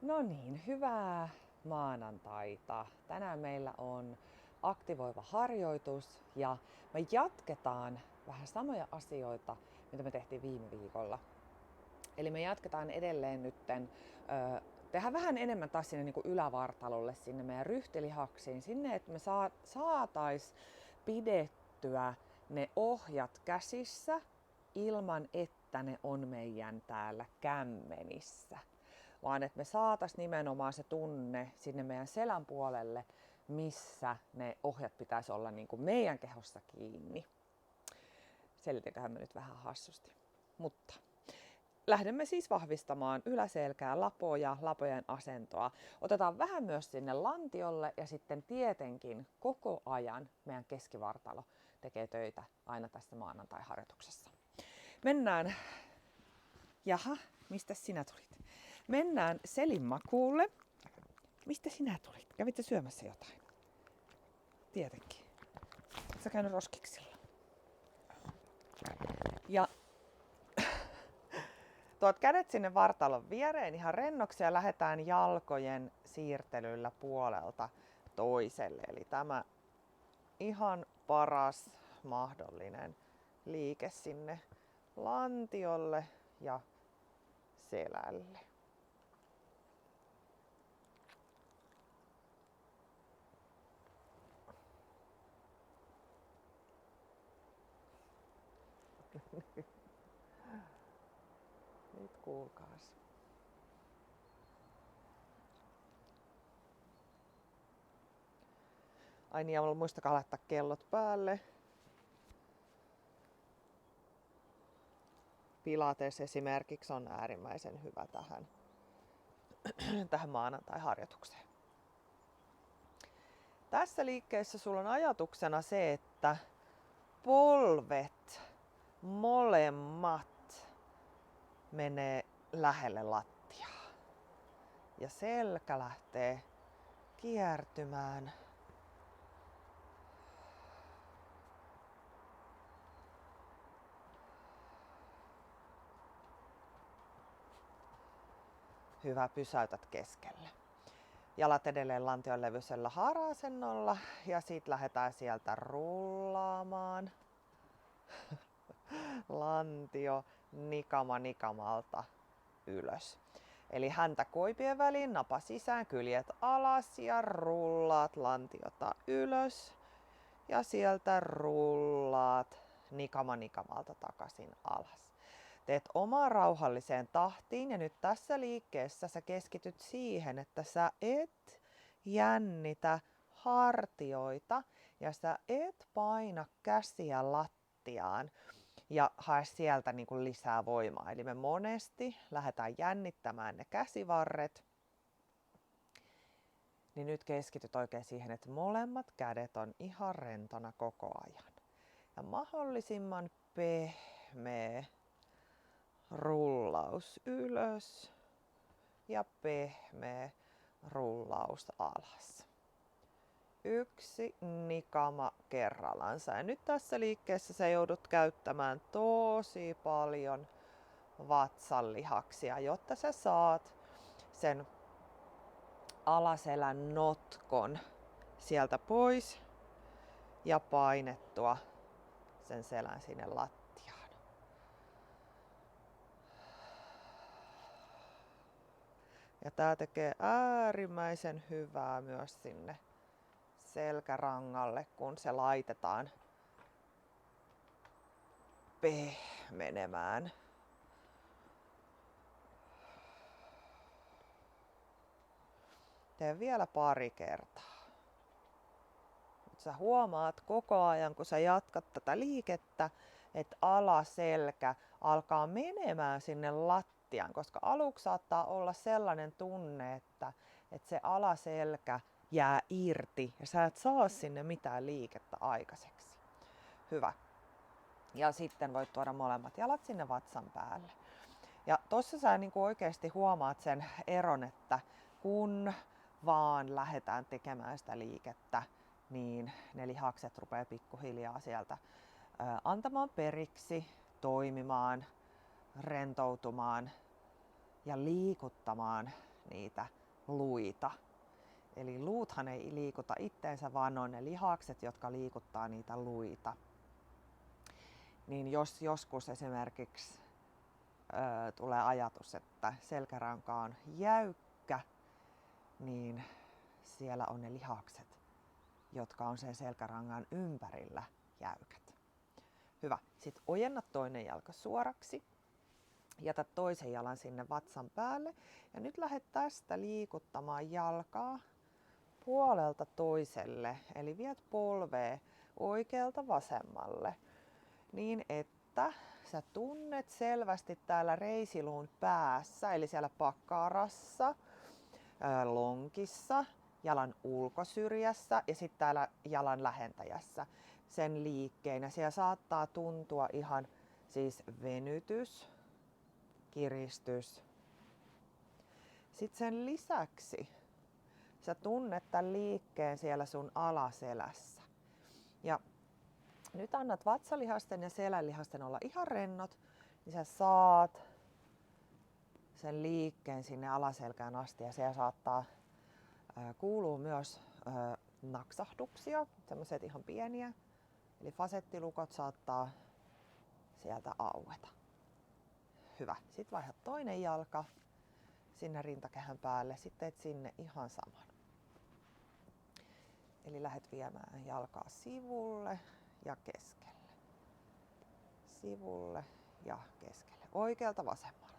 No niin, hyvää maanantaita. Tänään meillä on aktivoiva harjoitus ja me jatketaan vähän samoja asioita, mitä me tehtiin viime viikolla. Eli me jatketaan edelleen nytten, tehdään vähän enemmän taas sinne niin kuin ylävartalolle, sinne meidän ryhtilihaksiin, sinne, että me saatais pidettyä ne ohjat käsissä ilman, että ne on meidän täällä kämmenissä. Vaan että me saatais nimenomaan se tunne sinne meidän selän puolelle, missä ne ohjat pitäisi olla niin kuin meidän kehossa kiinni. Selitinköhän me nyt vähän hassusti. Mutta lähdemme siis vahvistamaan yläselkää, lapoja, lapojen asentoa. Otetaan vähän myös sinne lantiolle ja sitten tietenkin koko ajan meidän keskivartalo tekee töitä aina tässä maanantai-harjoituksessa. Mennään, jaha, mistä sinä tulit? Mennään Selin makuulle. Mistä sinä tulit? Kävitkö syömässä jotain? Tietenkin. Sä käynyt roskiksilla. Ja tuot kädet sinne vartalon viereen ihan rennoksi ja lähdetään jalkojen siirtelyllä puolelta toiselle. Eli tämä ihan paras mahdollinen liike sinne lantiolle ja selälle. Nyt kuulkaas. Ai niin, ja muistakaa laittaa kellot päälle. Pilates esimerkiksi on äärimmäisen hyvä tähän maanantai-harjoitukseen. Tässä liikkeessä sulla on ajatuksena se, että polvet molemmat menee lähelle lattiaa. Ja selkä lähtee kiertymään. Hyvä, pysäytät keskelle. Jalat edelleen lantion levyisellä haara-asennolla ja sitten lähdetään sieltä rullaamaan. Lantio nikama nikamalta ylös. Eli häntä koipien väliin, napa sisään, kyljet alas ja rullaat lantiota ylös. Ja sieltä rullaat nikama nikamalta takaisin alas. Teet omaa rauhalliseen tahtiin ja nyt tässä liikkeessä sä keskityt siihen, että sä et jännitä hartioita ja sä et paina käsiä lattiaan ja hae sieltä niin kuin lisää voimaa. Eli me monesti lähdetään jännittämään ne käsivarret. Niin nyt keskityt oikein siihen, että molemmat kädet on ihan rentona koko ajan. Ja mahdollisimman pehmeä rullaus ylös ja pehmeä rullaus alas. Yksi nikama kerrallansa. Ja nyt tässä liikkeessä sä joudut käyttämään tosi paljon vatsanlihaksia, jotta sä saat sen alaselän notkon sieltä pois ja painettua sen selän sinne lattiaan. Ja tää tekee äärimmäisen hyvää myös sinne selkärangalle, kun se laitetaan pehmenemään. Tee vielä pari kertaa. Sä huomaat koko ajan, kun sä jatkat tätä liikettä, että alaselkä alkaa menemään sinne lattiaan, koska aluksi saattaa olla sellainen tunne, että se alaselkä jää irti ja sä et saa sinne mitään liikettä aikaiseksi. Hyvä. Ja sitten voit tuoda molemmat jalat sinne vatsan päälle. Ja tossa sä niin kuin oikeasti huomaat sen eron, että kun vaan lähdetään tekemään sitä liikettä, niin ne lihakset rupeaa pikkuhiljaa sieltä antamaan periksi, toimimaan, rentoutumaan ja liikuttamaan niitä luita. Eli luuthan ei liikuta itteensä, vaan on ne lihakset, jotka liikuttaa niitä luita. Niin jos joskus esimerkiksi tulee ajatus, että selkäranka on jäykkä, niin siellä on ne lihakset, jotka on sen selkärangan ympärillä jäykät. Hyvä. Sitten ojenna toinen jalka suoraksi. Jätä toisen jalan sinne vatsan päälle. Ja nyt lähdet tästä liikuttamaan jalkaa puolelta toiselle. Eli viet polvea oikealta vasemmalle. Niin että sä tunnet selvästi täällä reisiluun päässä, eli siellä pakkarassa, lonkissa, jalan ulkosyrjässä ja sitten täällä jalan lähentäjässä sen liikkeen. Ja siellä saattaa tuntua ihan siis venytys, kiristys. Sitten sen lisäksi sä tunnet tämän liikkeen siellä sun alaselässä. Ja nyt annat vatsalihasten ja selänlihasten olla ihan rennot, niin sä saat sen liikkeen sinne alaselkään asti ja siellä saattaa kuuluu myös naksahduksia, semmoiset ihan pieniä. Eli fasettilukot saattaa sieltä aueta. Hyvä. Sitten vaihda toinen jalka sinne rintakehän päälle. Sitten teet sinne ihan saman. Eli lähdet viemään jalkaa sivulle ja keskelle. Sivulle ja keskelle. Oikealta vasemmalle.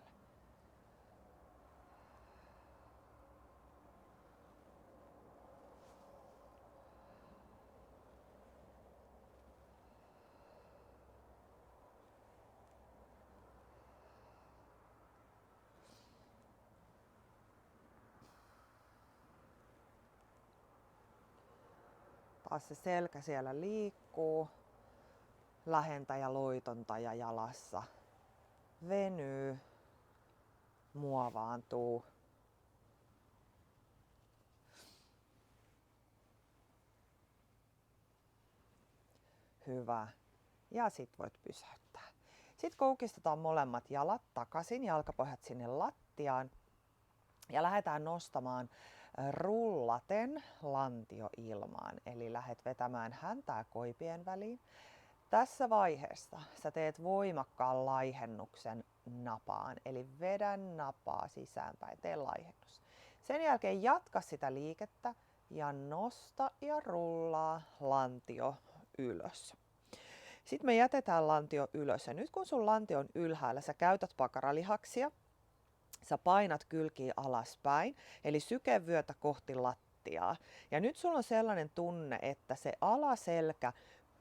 Taas se selkä siellä liikkuu. Lähentäjä, loitontaja jalassa venyy, muovaantuu. Hyvä. Ja sit voit pysäyttää. Sitten koukistetaan molemmat jalat takaisin, jalkapohjat sinne lattiaan. Ja lähdetään nostamaan rullaten lantio ilmaan. Eli lähdet vetämään häntää koipien väliin. Tässä vaiheessa sä teet voimakkaan laihennuksen napaan. Eli vedä napaa sisäänpäin, tee laihennus. Sen jälkeen jatka sitä liikettä ja nosta ja rullaa lantio ylös. Sitten me jätetään lantio ylös ja nyt kun sun lantio on ylhäällä, sä käytät pakaralihaksia. Sä painat kylkiä alaspäin, eli sykevyötä kohti lattiaa. Ja nyt sulla on sellainen tunne, että se alaselkä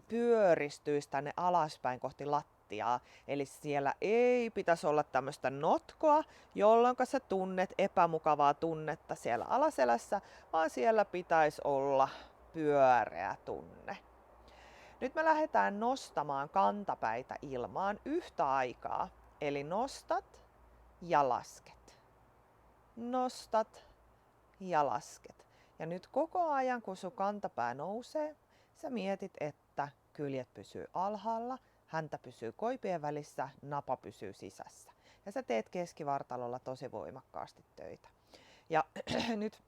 pyöristyisi tänne alaspäin kohti lattiaa. Eli siellä ei pitäisi olla tämmöistä notkoa, jolloin sä tunnet epämukavaa tunnetta siellä alaselässä, vaan siellä pitäisi olla pyöreä tunne. Nyt me lähdetään nostamaan kantapäitä ilmaan yhtä aikaa. Eli nostat ja lasket. Nostat ja lasket. Ja nyt koko ajan kun sun kantapää nousee, sä mietit, että kyljet pysyy alhaalla, häntä pysyy koipien välissä, napa pysyy sisässä. Ja sä teet keskivartalolla tosi voimakkaasti töitä. Ja nyt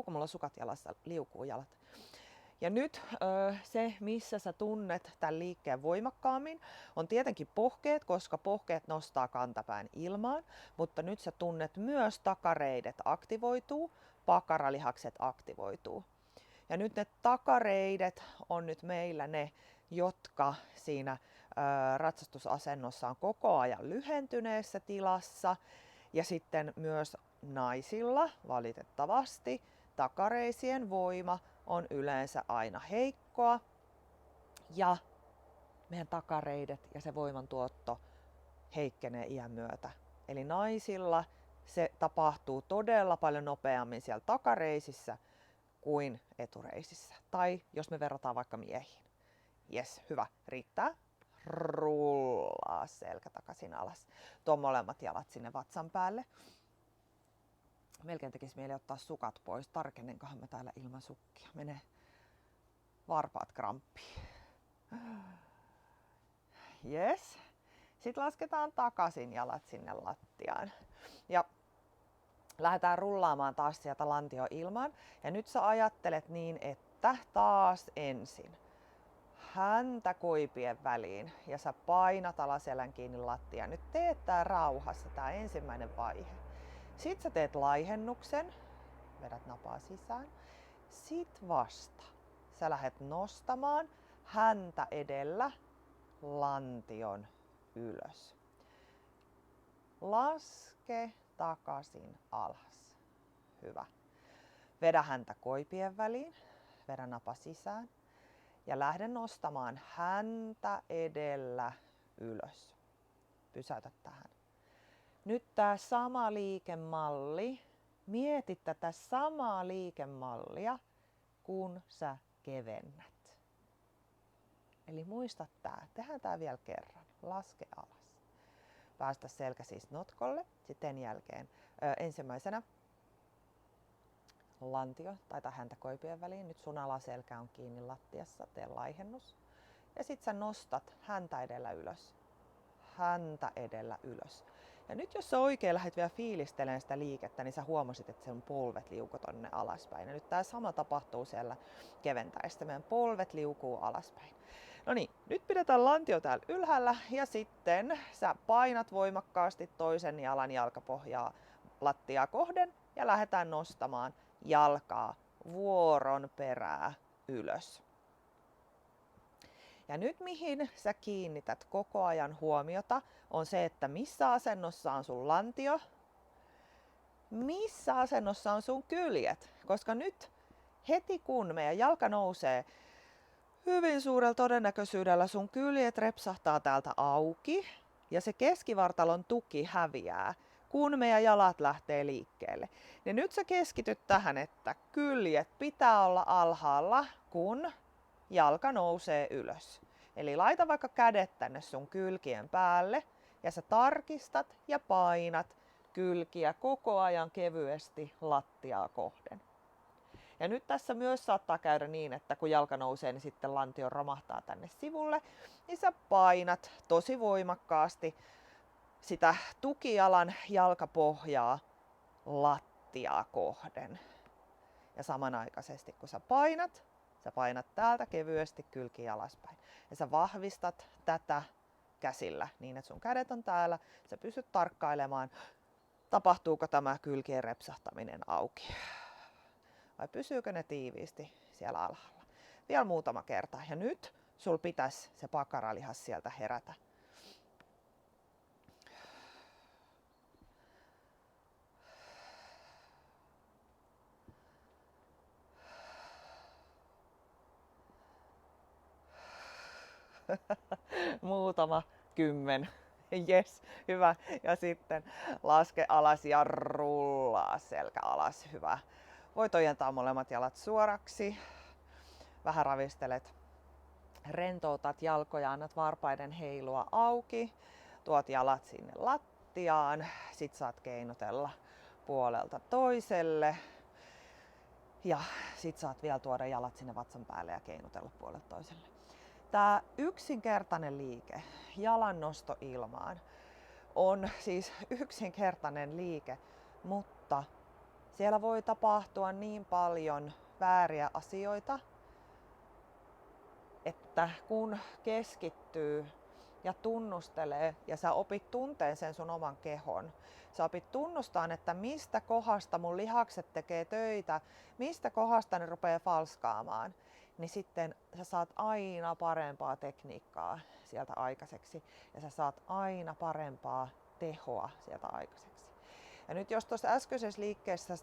mulla on sukat jalassa, liukuu jalat. Ja nyt se, missä sä tunnet tämän liikkeen voimakkaammin, on tietenkin pohkeet, koska pohkeet nostaa kantapään ilmaan, mutta nyt sä tunnet myös takareidet aktivoituu, pakaralihakset aktivoituu. Ja nyt ne takareidet on nyt meillä ne, jotka siinä ratsastusasennossa on koko ajan lyhentyneessä tilassa. Ja sitten myös naisilla valitettavasti takareisien voima on yleensä aina heikkoa ja meidän takareidet ja se voimantuotto heikkenee iän myötä. Eli naisilla se tapahtuu todella paljon nopeammin siellä takareisissä kuin etureisissä. Tai jos me verrataan vaikka miehiin. Jes, hyvä. Riittää. Rullaa selkä takaisin alas. Tuo molemmat jalat sinne vatsan päälle. Melkein tekisi mieli ottaa sukat pois. Tarkennenkohan mä täällä ilman sukkia. Menee varpaat kramppiin. Yes. Sitten lasketaan takaisin jalat sinne lattiaan. Ja lähdetään rullaamaan taas sieltä lantio ilmaan. Ja nyt sä ajattelet niin, että taas ensin häntä koipien väliin ja sä painat alaselän kiinni lattiaan. Nyt teet tää rauhassa, tää ensimmäinen vaihe. Sitten sä teet laihennuksen, vedät napaa sisään. Sit vasta sä lähdet nostamaan häntä edellä lantion ylös. Laske takaisin alas. Hyvä. Vedä häntä koipien väliin, vedä napa sisään ja lähde nostamaan häntä edellä ylös. Pysäytä tähän. Nyt tää sama liikemalli, mieti tätä samaa liikemallia, kun sä kevennät. Eli muista tää, tehdään tää vielä kerran, laske alas. Päästä selkä siis notkolle, sitten jälkeen ensimmäisenä lantio tai häntä koipien väliin. Nyt sun alaselkä on kiinni lattiassa, tee laihennus. Ja sit sä nostat häntä edellä ylös. Häntä edellä ylös. Ja nyt jos sä oikein lähdet vielä fiilistelemään sitä liikettä, niin sä huomasit, että sun polvet liukuu tonne alaspäin. Ja nyt tää sama tapahtuu siellä keventäessä. Meidän polvet liukuu alaspäin. No niin, nyt pidetään lantio täällä ylhäällä ja sitten sä painat voimakkaasti toisen jalan jalkapohjaa lattiaa kohden ja lähdetään nostamaan jalkaa vuoron perää ylös. Ja nyt mihin sä kiinnität koko ajan huomiota on se, että missä asennossa on sun lantio, missä asennossa on sun kyljet, koska nyt heti kun meidän jalka nousee, hyvin suurella todennäköisyydellä sun kyljet repsahtaa täältä auki ja se keskivartalon tuki häviää, kun meidän jalat lähtee liikkeelle. Ja nyt sä keskityt tähän, että kyljet pitää olla alhaalla, kun jalka nousee ylös. Eli laita vaikka kädet tänne sun kylkien päälle ja sä tarkistat ja painat kylkiä koko ajan kevyesti lattiaa kohden. Ja nyt tässä myös saattaa käydä niin, että kun jalka nousee, niin sitten lantio romahtaa tänne sivulle, niin sä painat tosi voimakkaasti sitä tukijalan jalkapohjaa lattiaa kohden. Ja samanaikaisesti kun sä painat täältä kevyesti kylki alaspäin. Ja sä vahvistat tätä käsillä niin, että sun kädet on täällä. Sä pystyt tarkkailemaan, tapahtuuko tämä kylkien repsahtaminen auki. Vai pysyykö ne tiiviisti siellä alhaalla. Vielä muutama kerta. Ja nyt sul pitäisi se pakaralihas sieltä herätä. Muutama 10. Yes, hyvä. Ja sitten laske alas ja rullaa selkä alas. Hyvä. Voit ojentaa molemmat jalat suoraksi. Vähän ravistelet. Rentoutat jalkoja, annat varpaiden heilua auki. Tuot jalat sinne lattiaan. Sit saat keinotella puolelta toiselle. Ja sit saat vielä tuoda jalat sinne vatsan päälle ja keinutella puolelta toiselle. Tää yksinkertainen liike, jalan nosto ilmaan, on siis yksinkertainen liike, mutta siellä voi tapahtua niin paljon vääriä asioita, että kun keskittyy ja tunnustelee ja sä opit tunteen sen sun oman kehon, sä opit tunnustaan, että mistä kohdasta mun lihakset tekee töitä, mistä kohdasta ne rupeaa falskaamaan, niin sitten sä saat aina parempaa tekniikkaa sieltä aikaiseksi ja sä saat aina parempaa tehoa sieltä aikaiseksi. Ja nyt jos tuossa äskeisessä liikkeessä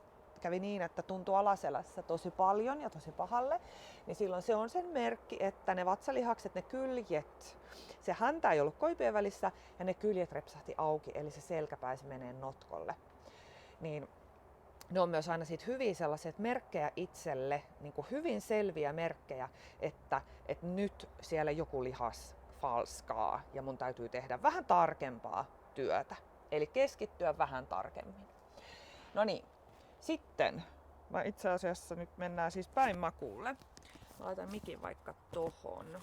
kävi niin, että tuntuu alaselässä tosi paljon ja tosi pahalle, niin silloin se on sen merkki, että ne vatsalihakset, ne kyljet, se häntä ei ollut koipien välissä ja ne kyljet repsahti auki, eli se selkä pääsi menee notkolle. Niin ne on myös aina siitä hyviä sellaisia merkkejä itselle, niin kuin hyvin selviä merkkejä, että nyt siellä joku lihas falskaa ja mun täytyy tehdä vähän tarkempaa työtä. Eli keskittyä vähän tarkemmin. No niin, sitten mä itse asiassa nyt mennään siis päin makuulle. Mä laitan mikin vaikka tohon.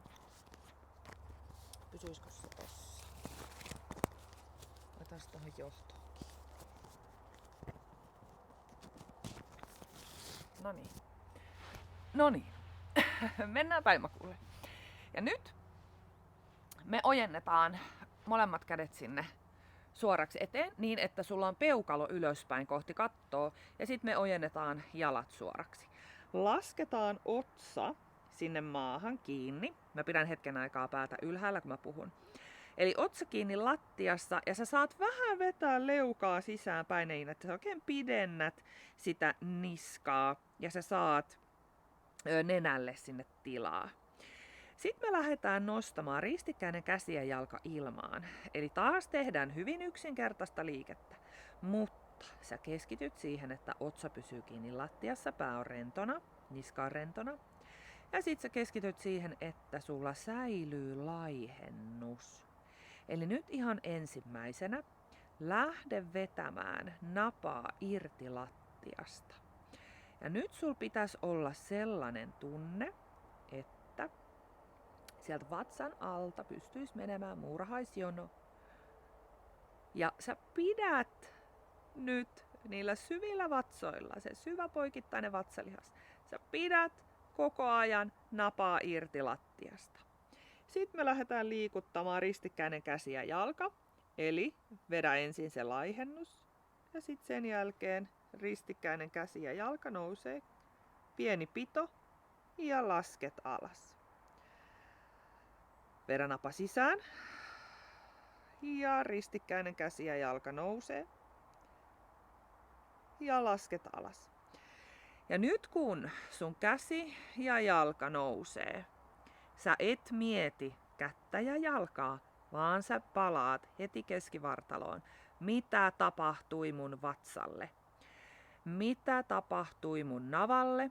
Pysyisikö se tossa? Laitan se tohon johtoonkin. No niin. Mennään päiväkuulle. Ja nyt me ojennetaan molemmat kädet sinne suoraksi eteen niin, että sulla on peukalo ylöspäin kohti kattoa ja sitten me ojennetaan jalat suoraksi. Lasketaan otsa sinne maahan kiinni. Mä pidän hetken aikaa päätä ylhäällä, kun mä puhun. Eli otsa kiinni lattiassa ja sä saat vähän vetää leukaa sisäänpäin niin, että sä oikein pidennät sitä niskaa ja sä saat nenälle sinne tilaa. Sitten me lähdetään nostamaan ristikkäinen käsi ja jalka ilmaan. Eli taas tehdään hyvin yksinkertaista liikettä, mutta sä keskityt siihen, että otsa pysyy kiinni lattiassa, pää on rentona, niska on rentona. Ja sit sä keskityt siihen, että sulla säilyy laihennus. Eli nyt ihan ensimmäisenä lähde vetämään napaa irti lattiasta. Ja nyt sul pitäisi olla sellainen tunne, että sieltä vatsan alta pystyisi menemään muurahaisjono. Ja sä pidät nyt niillä syvillä vatsoilla, se syvä poikittainen vatsalihas, sä pidät koko ajan napaa irti lattiasta. Sitten me lähdetään liikuttamaan ristikkäinen käsi ja jalka, eli vedä ensin se laihennus ja sitten sen jälkeen ristikkäinen käsi ja jalka nousee, pieni pito ja lasket alas. Vedä napa sisään ja ristikkäinen käsi ja jalka nousee ja lasket alas. Ja nyt kun sun käsi ja jalka nousee, sä et mieti kättä ja jalkaa, vaan sä palaat heti keskivartaloon. Mitä tapahtui mun vatsalle? Mitä tapahtui mun navalle?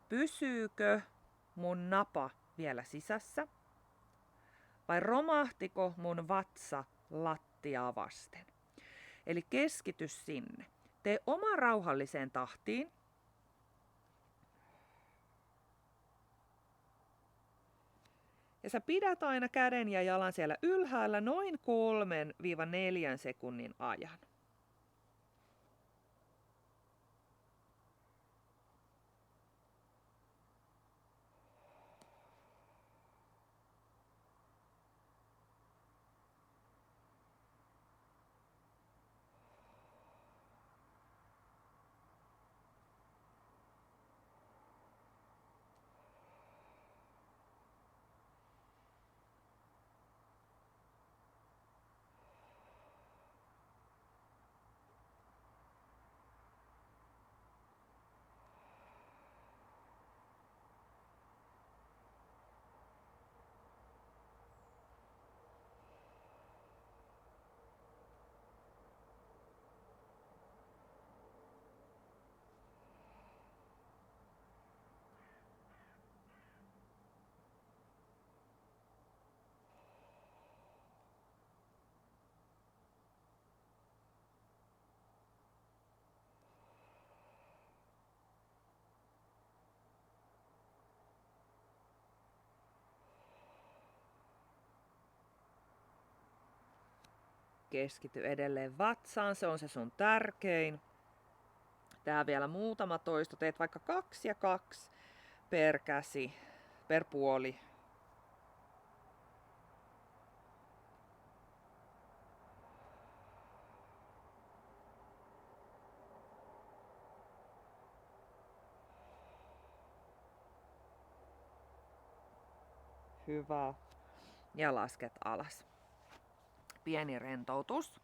Pysyykö mun napa vielä sisässä? Vai romahtiko mun vatsa lattiaa vasten? Eli keskity sinne. Tee oma rauhalliseen tahtiin. Ja sä pidät aina käden ja jalan siellä ylhäällä noin 3-4 sekunnin ajan. Keskity edelleen vatsaan, se on se sun tärkein. Tää vielä muutama toisto, teet vaikka 2 ja 2 per käsi, per puoli. Hyvä. Ja lasket alas. Pieni rentoutus.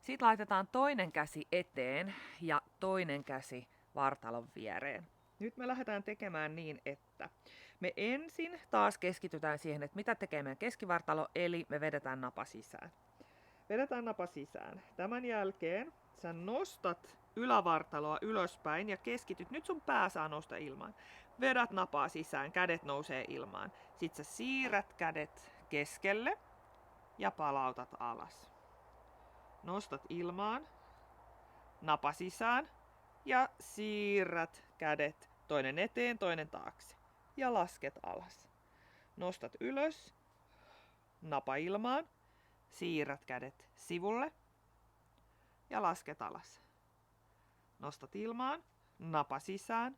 Sitten laitetaan toinen käsi eteen ja toinen käsi vartalon viereen. Nyt me lähdetään tekemään niin, että me ensin taas keskitytään siihen, että mitä tekee meidän keskivartalo, eli me vedetään napa sisään. Vedetään napa sisään. Tämän jälkeen sä nostat ylävartaloa ylöspäin ja keskityt. Nyt sun pää saa nousta ilmaan. Vedät napaa sisään, kädet nousee ilmaan. Sitten sä siirrät kädet keskelle ja palautat alas. Nostat ilmaan, napa sisään ja siirrät kädet toinen eteen, toinen taakse ja lasket alas. Nostat ylös, napa ilmaan, siirrät kädet sivulle ja lasket alas. Nostat ilmaan, napa sisään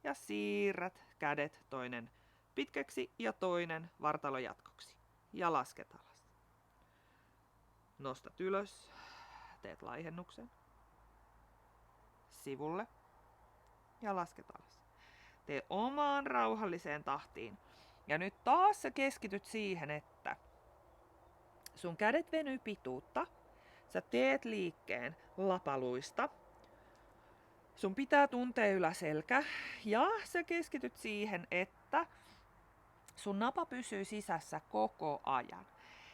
ja siirrät kädet toinen pitkäksi ja toinen vartalon jatkoksi. Ja lasket alas. Nostat ylös, teet laihennuksen sivulle ja lasket alas. Tee omaan rauhalliseen tahtiin. Ja nyt taas sä keskityt siihen, että sun kädet venyy pituutta. Sä teet liikkeen lapaluista. Sun pitää tuntea yläselkä ja sä keskityt siihen, että sun napa pysyy sisässä koko ajan.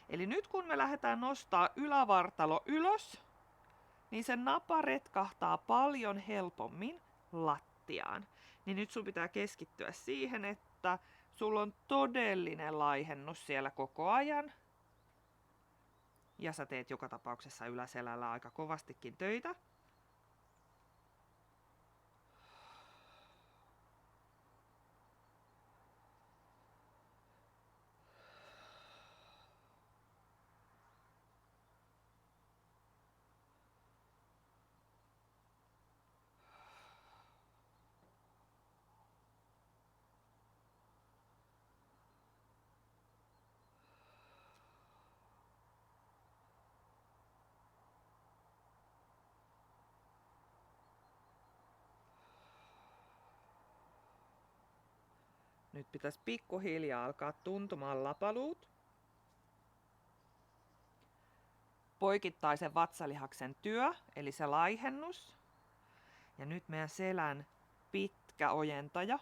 Eli nyt kun me lähdetään nostaa ylävartalo ylös, niin se napa retkahtaa paljon helpommin lattiaan. Niin nyt sun pitää keskittyä siihen, että sulla on todellinen laihennus siellä koko ajan. Ja sä teet joka tapauksessa yläselällä aika kovastikin töitä. Nyt pitäisi pikkuhiljaa alkaa tuntumaan lapaluut. Poikittaisen vatsalihaksen työ, eli se laihennus. Ja nyt meidän selän pitkä ojentaja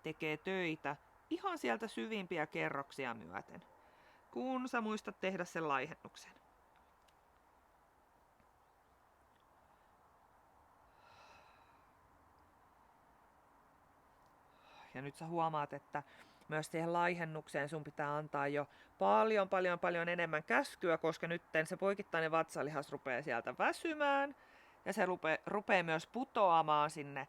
tekee töitä ihan sieltä syvimpiä kerroksia myöten, kun sä muistat tehdä sen laihennuksen. Ja nyt sä huomaat, että myös siihen laihennukseen sun pitää antaa jo paljon enemmän käskyä, koska nyt se poikittainen vatsalihas rupeaa sieltä väsymään. Ja se rupeaa myös putoamaan sinne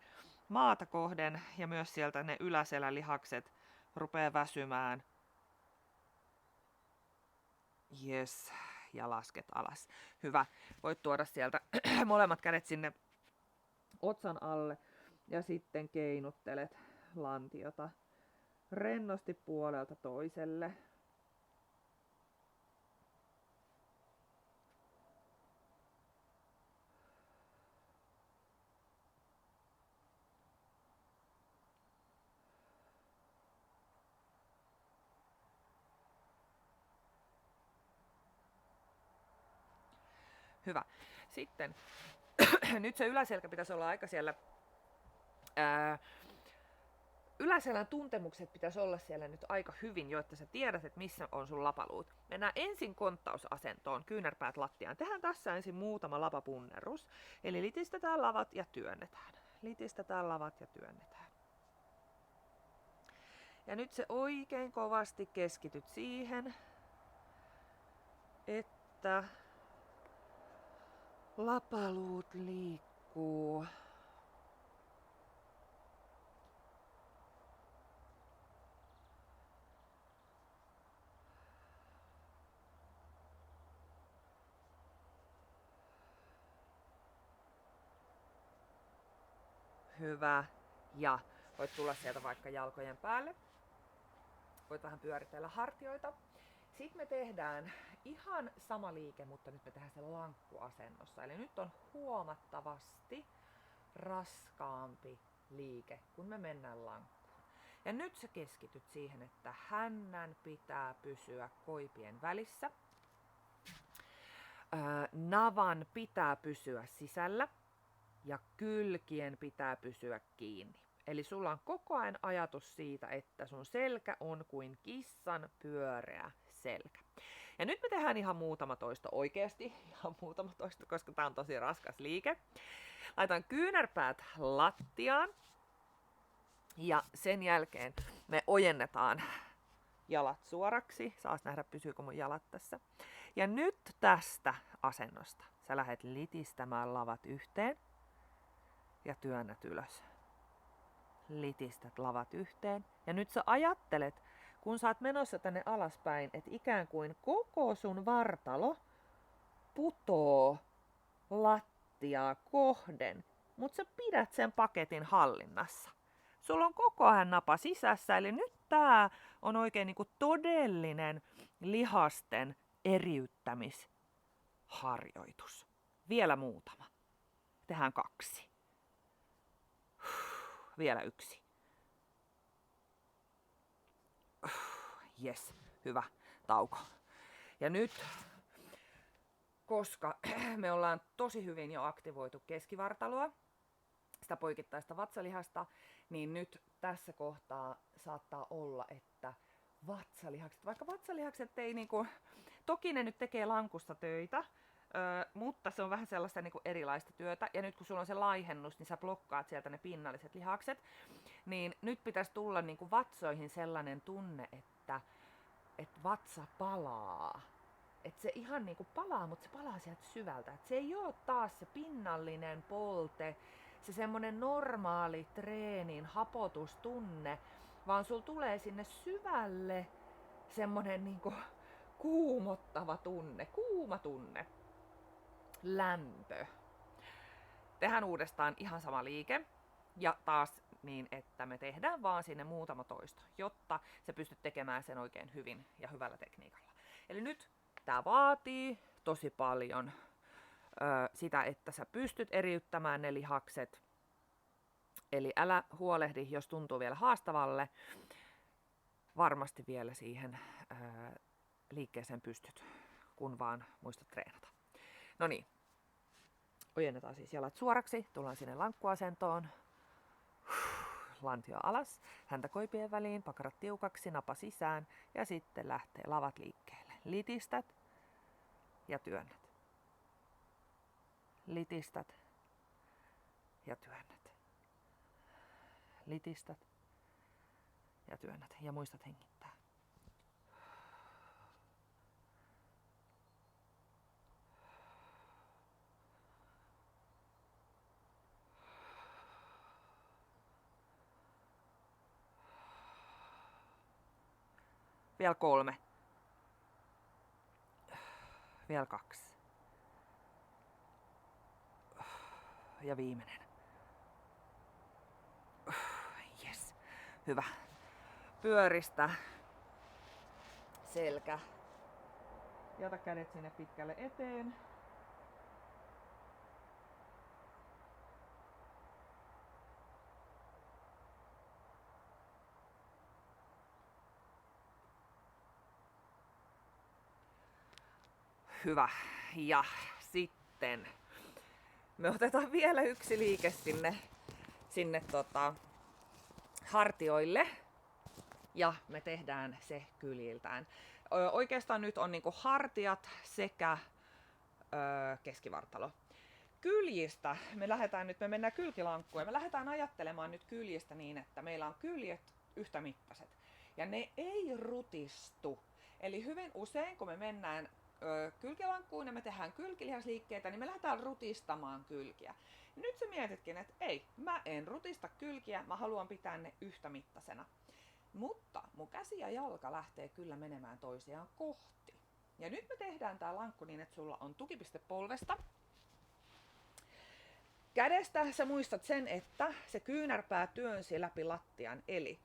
maata kohden ja myös sieltä ne yläselälihakset rupeaa väsymään. Yes, ja lasket alas. Hyvä. Voit tuoda sieltä molemmat kädet sinne otsan alle ja sitten keinuttelet lantiota rennosti puolelta toiselle. Hyvä. Sitten nyt se yläselkä pitäisi olla aika siellä yläselän tuntemukset pitäisi olla siellä nyt aika hyvin, jotta sä tiedät, että missä on sun lapaluut. Mennään ensin konttausasentoon, kyynärpäät lattiaan. Tehdään tässä ensin muutama lapapunnerus. Eli litistetään lavat ja työnnetään. Litistetään lavat ja työnnetään. Ja nyt se oikein kovasti keskityt siihen, että lapaluut liikkuu. Hyvä. Ja voit tulla sieltä vaikka jalkojen päälle. Voit vähän pyöritellä hartioita. Sitten me tehdään ihan sama liike, mutta nyt me tehdään se lankkuasennossa. Eli nyt on huomattavasti raskaampi liike, kun me mennään lankkuun. Ja nyt sä keskityt siihen, että hännän pitää pysyä koipien välissä. Navan pitää pysyä sisällä ja kylkien pitää pysyä kiinni. Eli sulla on koko ajan ajatus siitä, että sun selkä on kuin kissan pyöreä selkä. Ja nyt me tehdään ihan muutama toisto oikeasti, ihan muutama toisto, koska tää on tosi raskas liike. Laitan kyynärpäät lattiaan ja sen jälkeen me ojennetaan jalat suoraksi. Saas nähdä, pysyykö mun jalat tässä. Ja nyt tästä asennosta sä lähdet litistämään lavat yhteen ja työnnät ylös. Litistät lavat yhteen. Ja nyt sä ajattelet, kun sä oot menossa tänne alaspäin, että ikään kuin koko sun vartalo putoo lattiaa kohden mutta sä pidät sen paketin hallinnassa. Sulla on koko ajan napa sisässä, eli nyt tää on oikein niinku todellinen lihasten eriyttämisharjoitus. Vielä muutama. Tehdään 2. Vielä 1. Jes, hyvä. Tauko. Ja nyt, koska me ollaan tosi hyvin jo aktivoitu keskivartaloa, sitä poikittaista vatsalihasta, niin nyt tässä kohtaa saattaa olla, että vatsalihakset, vaikka vatsalihakset ei niinku, toki ne nyt tekee lankusta töitä, mutta se on vähän sellaista niinku erilaista työtä, ja nyt kun sulla on se laihennus, niin sä blokkaat sieltä ne pinnalliset lihakset, niin nyt pitäisi tulla niinku vatsoihin sellainen tunne, että vatsa palaa. Että se ihan niinku palaa, mutta se palaa sieltä syvältä. Et se ei oo taas se pinnallinen polte, se semmonen normaali treenin hapotustunne, vaan sul tulee sinne syvälle semmonen niinku kuumottava tunne, kuuma tunne, lämpö. Tehdään uudestaan ihan sama liike ja taas niin, että me tehdään vaan sinne muutama toisto, jotta sä pystyt tekemään sen oikein hyvin ja hyvällä tekniikalla. Eli nyt tää vaatii tosi paljon sitä, että sä pystyt eriyttämään ne lihakset. Eli älä huolehdi, jos tuntuu vielä haastavalle. Varmasti vielä siihen liikkeeseen pystyt, kun vaan muistat treenata. No niin, ojennetaan siis jalat suoraksi, tullaan sinne lankkuasentoon. Lantio alas, häntä koipien väliin, pakarat tiukaksi, napa sisään ja sitten lähtee lavat liikkeelle. Litistät ja työnnät. Litistät ja työnnät. Litistät ja työnnät. Ja muistat hengittää. Vielä 3. Vielä 2. Ja viimeinen. Yes. Hyvä. Pyöristä selkä. Jata kädet sinne pitkälle eteen. Hyvä. Ja sitten me otetaan vielä 1 liike sinne hartioille ja me tehdään se kyljiltään. Oikeastaan nyt on niinku hartiat sekä keskivartalo. Kyljistä me mennään kylkilankkuun ja me lähdetään ajattelemaan nyt kyljistä niin, että meillä on kyljet yhtä mittaiset ja ne ei rutistu. Eli hyvin usein kun me mennään kylkilankkuun ja me tehdään kylkilihasliikkeitä, niin me lähdetään rutistamaan kylkiä. Nyt sä mietitkin, että ei, mä en rutista kylkiä, mä haluan pitää ne yhtä mittaisena. Mutta mun käsi ja jalka lähtee kyllä menemään toisiaan kohti. Ja nyt me tehdään tää lankku niin, että sulla on tukipiste polvesta. Kädestä sä muistat sen, että se kyynärpää työnsi läpi lattian, eli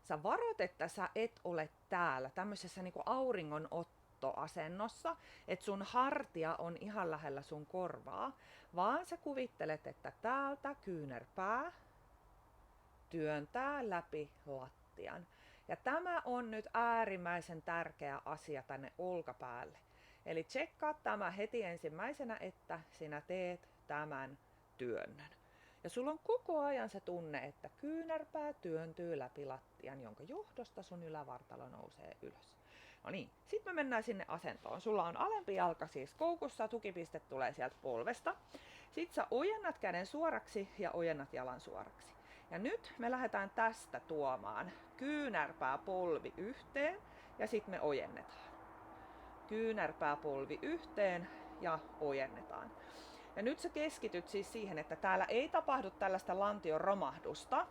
sä varot, että sä et ole täällä tämmöisessä niinku auringonottoasennossa, että sun hartia on ihan lähellä sun korvaa, vaan sä kuvittelet, että täältä kyynärpää työntää läpi lattian. Ja tämä on nyt äärimmäisen tärkeä asia tänne olkapäälle. Eli tsekkaa tämä heti ensimmäisenä, että sinä teet tämän työnnön. Ja sulla on koko ajan se tunne, että kyynärpää työntyy läpi lattian, jonka johdosta sun ylävartalo nousee ylös. No niin, sitten me mennään sinne asentoon. Sulla on alempi jalka siis koukussa, tukipiste tulee sieltä polvesta. Sitten sä ojennat käden suoraksi ja ojennat jalan suoraksi. Ja nyt me lähdetään tästä tuomaan kyynärpää polvi yhteen ja sitten me ojennetaan. Kyynärpää polvi yhteen ja ojennetaan. Ja nyt sä keskityt siis siihen, että täällä ei tapahdu tällaista lantion romahdusta,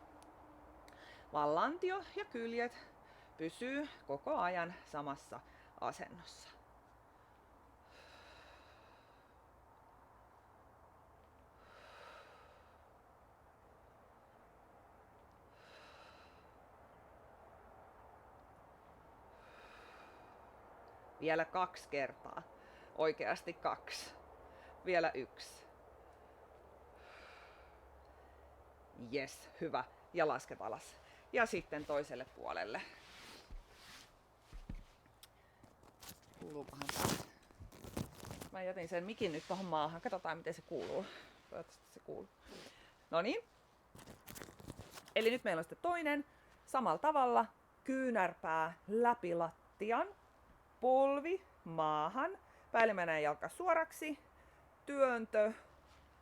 vaan lantio ja kyljet pysyy koko ajan samassa asennossa. Vielä 2 kertaa. Oikeasti 2. Vielä 1. Yes, hyvä. Ja lasket alas. Ja sitten toiselle puolelle. Kuuluukohan tää? Mä jätin sen mikin nyt tohon maahan. Katsotaan miten se kuuluu. Toivottavasti se kuuluu. Noniin. Eli nyt meillä on sitten toinen. Samalla tavalla kyynärpää läpi lattian. Polvi maahan. Päällimmäinen jalka suoraksi. Työntö.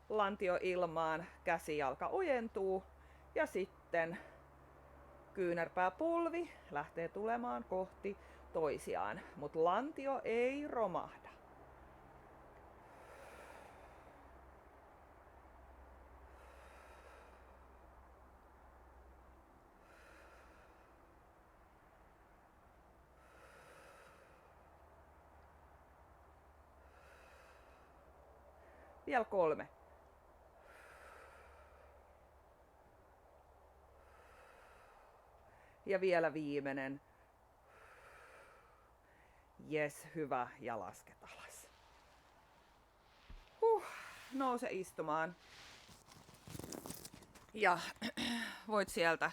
Lantio ilmaan. Käsijalka ojentuu. Ja sitten kyynärpää polvi lähtee tulemaan kohti toisiaan. Mutta lantio ei romahda. Vielä 3. Ja vielä viimeinen. Jes, hyvä. Ja lasket alas. Nouse istumaan. Ja voit sieltä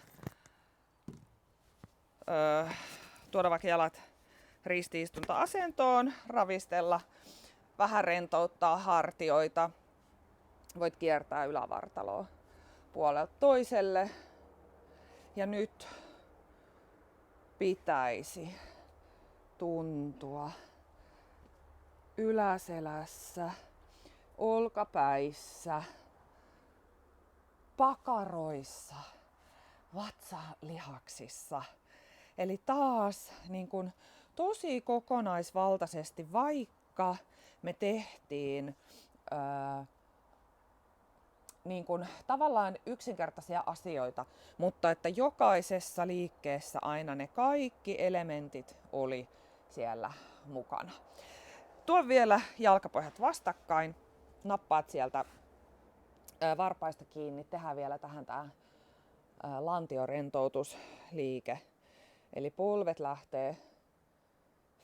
tuoda vaikka jalat ristiistunta-asentoon, ravistella, vähän rentouttaa hartioita. Voit kiertää ylävartaloa puolelta toiselle. Ja nyt pitäisi tuntua yläselässä, olkapäissä, pakaroissa, vatsalihaksissa. Eli taas niin kun, tosi kokonaisvaltaisesti, vaikka me tehtiin niin kun, tavallaan yksinkertaisia asioita, mutta että jokaisessa liikkeessä aina ne kaikki elementit oli siellä mukana. Tuo vielä jalkapohjat vastakkain, nappaat sieltä varpaista kiinni, tehdään vielä tähän tää lantiorentoutusliike. Eli polvet lähtee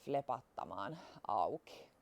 flepattamaan auki.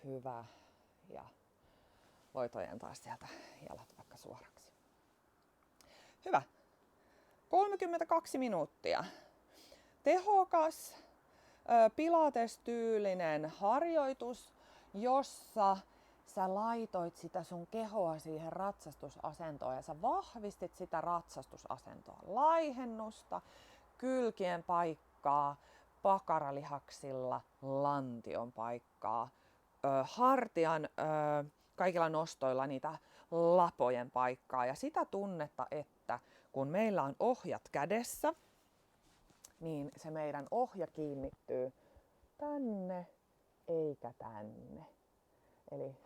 Hyvä. Ja voit ojentaa sieltä jalat vaikka suoraksi. Hyvä. 32 minuuttia. Tehokas pilates-tyylinen harjoitus, jossa sä laitoit sitä sun kehoa siihen ratsastusasentoon ja sä vahvistit sitä ratsastusasentoa. Laihennusta, kylkien paikkaa, pakaralihaksilla lantion paikkaa, hartian kaikilla nostoilla niitä lapojen paikkaa ja sitä tunnetta, että kun meillä on ohjat kädessä, niin se meidän ohja kiinnittyy tänne eikä tänne. Eli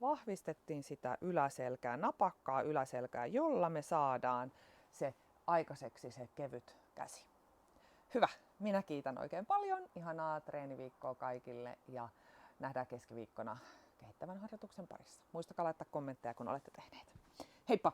vahvistettiin sitä yläselkää, napakkaa yläselkää, jolla me saadaan se aikaiseksi se kevyt käsi. Hyvä, minä kiitän oikein paljon. Ihanaa treeniviikkoa kaikille ja nähdään keskiviikkona kehittävän harjoituksen parissa. Muistakaa laittaa kommentteja, kun olette tehneet. Heippa!